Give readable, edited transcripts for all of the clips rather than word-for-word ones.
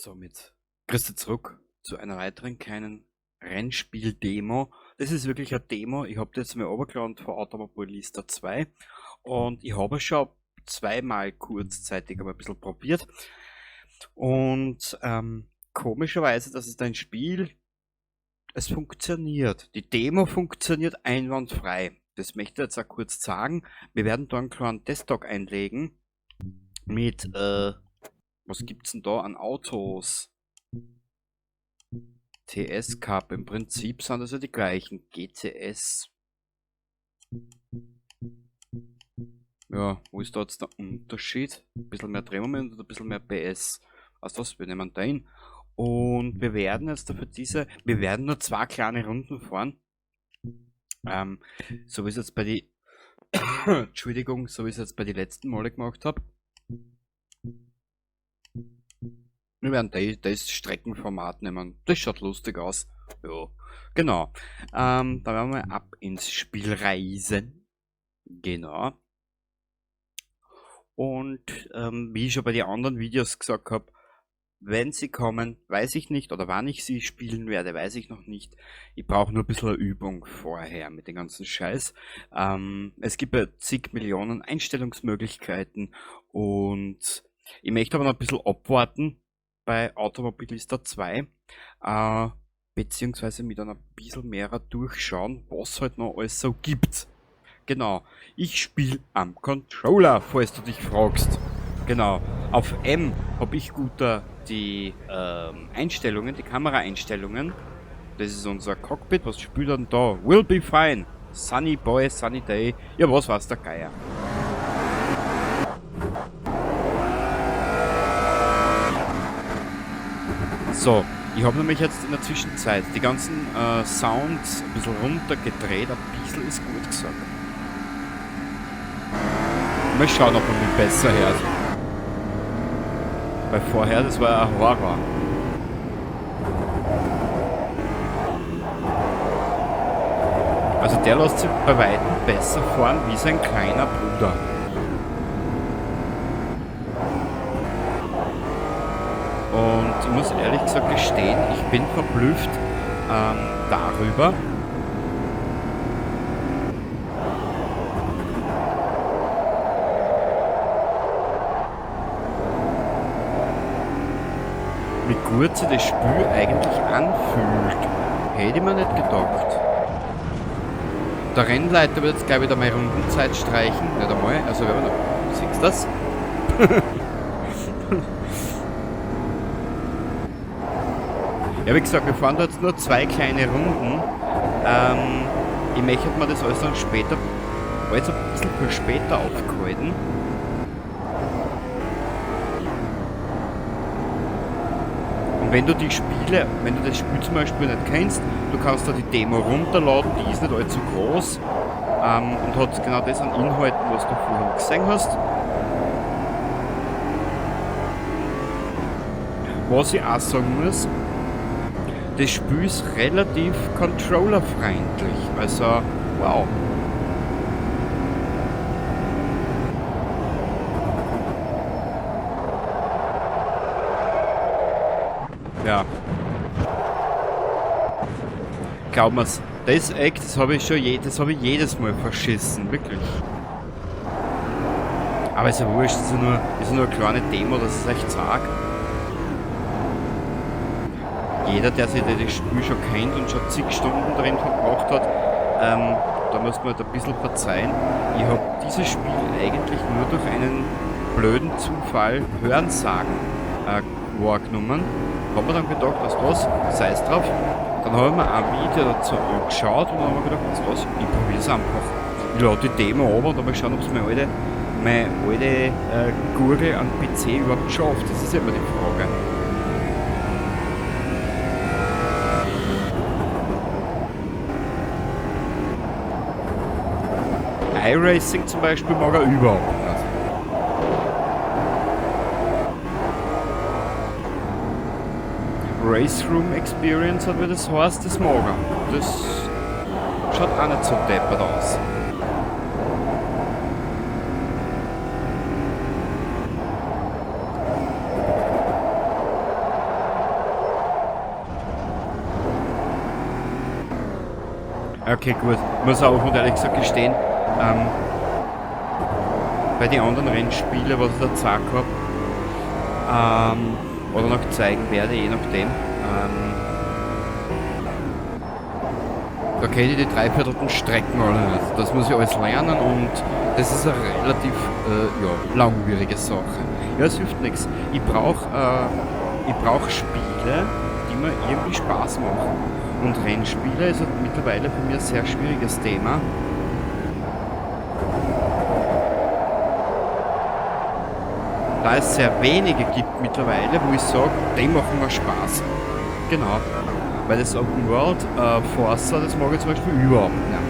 Somit grüß dich zurück zu einer weiteren kleinen Rennspiel-Demo. Das ist wirklich eine Demo. Ich habe das jetzt mal runtergeladen von Automobilista 2 und ich habe schon zweimal kurzzeitig aber ein bisschen probiert. Und komischerweise, dass es ein Spiel, es funktioniert. Die Demo funktioniert einwandfrei. Das möchte ich jetzt auch kurz sagen. Wir werden da einen kleinen Testtag einlegen mit, was gibt's denn da an Autos? TS Cup, im Prinzip sind das ja die gleichen. GTS. Ja, wo ist da jetzt der Unterschied? Ein bisschen mehr Drehmoment oder ein bisschen mehr PS? Also was, wir nehmen den. Und wir werden jetzt dafür wir werden nur 2 kleine Runden fahren. So wie es jetzt bei die, Entschuldigung, so wie es jetzt bei die letzten Male gemacht habe. Wir werden das Streckenformat nehmen. Das schaut lustig aus. Ja, genau. Dann werden wir ab ins Spiel reisen. Genau. Und wie ich schon bei den anderen Videos gesagt habe, wenn sie kommen, weiß ich nicht, oder wann ich sie spielen werde, weiß ich noch nicht. Ich brauche nur ein bisschen Übung vorher mit dem ganzen Scheiß. Es gibt ja zig Millionen Einstellungsmöglichkeiten und ich möchte aber noch ein bisschen abwarten bei Automobilista 2, beziehungsweise mit einer bisschen mehr durchschauen, was halt noch alles so gibt. Genau, ich spiele am Controller, falls du dich fragst. Genau, auf M habe ich guter die Einstellungen, die Kameraeinstellungen. Das ist unser Cockpit, was spielt dann da? Will be fine. Sunny boy, sunny day. Ja, was war's der Geier? So, ich habe nämlich jetzt in der Zwischenzeit die ganzen Sounds ein bisschen runtergedreht. Ein bisschen ist gut gesagt. Mal schauen, ob man mich besser hört. Weil vorher, das war ein Horror. Also der lässt sich bei weitem besser fahren wie sein kleiner Bruder. Und ich muss ehrlich gesagt gestehen, ich bin verblüfft darüber, wie gut sich das Spiel eigentlich anfühlt. Hätte ich mir nicht gedacht. Der Rennleiter wird jetzt gleich wieder meine Rundenzeit streichen. Nicht einmal. Also wenn man noch. Siehst du das? Ja, wie gesagt, wir fahren da jetzt nur 2 kleine Runden. Ich möchte mir das alles dann später, alles ein bisschen für später aufgehalten. Und wenn du das Spiel zum Beispiel nicht kennst, du kannst da die Demo runterladen, die ist nicht allzu groß und hat genau das an Inhalten, was du vorhin gesehen hast. Was ich auch sagen muss, das Spiel ist relativ controllerfreundlich, also wow. Ja. Glaub mir's, das Eck, das habe ich jedes Mal verschissen, wirklich. Aber ist ja wurscht, ist ja nur eine kleine Demo, das ist echt zart. Jeder, der sich das Spiel schon kennt und schon zig Stunden drin verbracht hat, da muss man halt ein bisschen verzeihen. Ich habe dieses Spiel eigentlich nur durch einen blöden Zufall Hörensagen wahrgenommen. Hab mir dann gedacht, was, sei es drauf. Dann habe ich mir ein Video dazu angeschaut und dann habe ich gedacht, was, ich probiere es einfach. Ich lade die Demo runter und dann mal schauen, ob es meine alte Gurgel am PC überhaupt schafft. Das ist ja immer die Frage. iRacing zum Beispiel mag er überhaupt nicht. Race Room Experience hat, wie das heißt, das mag er. Das schaut auch nicht so deppert aus. Okay, gut. Muss auch und ehrlich gesagt gestehen, bei den anderen Rennspielen, was ich da gezeigt habe, oder noch zeigen werde, je nachdem, da kenne ich die dreiviertelten Strecken alle nicht. Das muss ich alles lernen und das ist eine relativ ja, langwierige Sache. Ja, es hilft nichts. Ich brauch Spiele, die mir irgendwie Spaß machen. Und Rennspiele ist halt mittlerweile für mich ein sehr schwieriges Thema. Da es sehr wenige gibt mittlerweile, wo ich sage, die machen mir Spaß. Genau. Weil das Open World Forza, das mag ich zum Beispiel überhaupt nicht.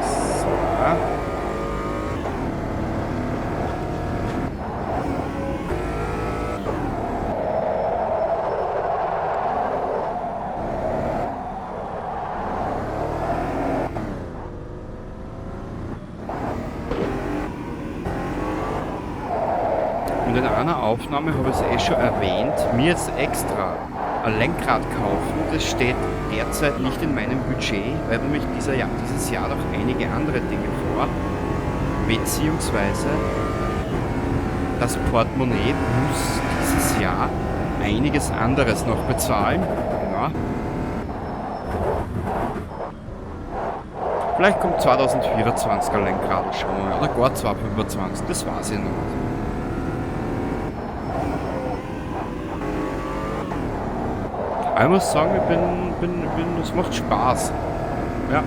So. Und in einer Aufnahme habe ich es eh schon erwähnt, mir jetzt extra ein Lenkrad kaufen, das steht derzeit nicht in meinem Budget, weil nämlich dieses Jahr noch einige andere Dinge vor, beziehungsweise das Portemonnaie muss dieses Jahr einiges anderes noch bezahlen. Genau. Vielleicht kommt 2024 ein Lenkrad schon, oder gar 2025, das weiß ich noch nicht. Ich muss sagen, es macht Spaß. Ja.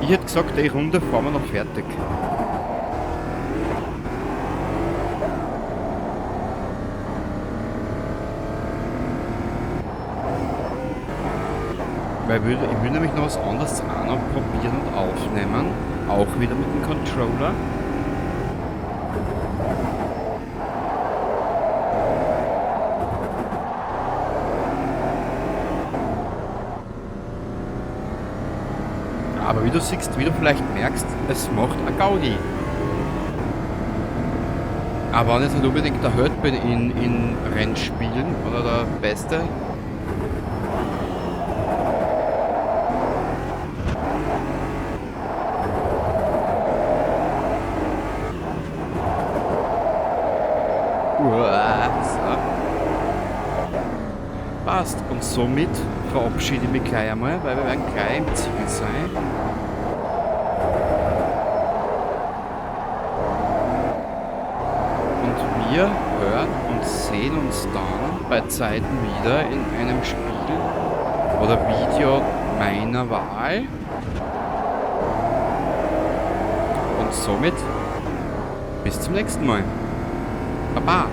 Ich hätte gesagt, die Runde fahren wir noch fertig. Weil ich will nämlich noch was anderes auch noch probieren und aufnehmen. Auch wieder mit dem Controller. Aber wie du siehst, wie du vielleicht merkst, es macht eine Gaudi. Aber wenn ich nicht unbedingt der Held bin in Rennspielen oder der Beste. So. Passt. Und somit verabschiede ich mich gleich einmal, weil wir werden gleich im Ziel sein. Und wir hören und sehen uns dann bei Zeiten wieder in einem Spiel oder Video meiner Wahl. Und somit bis zum nächsten Mal. Baba!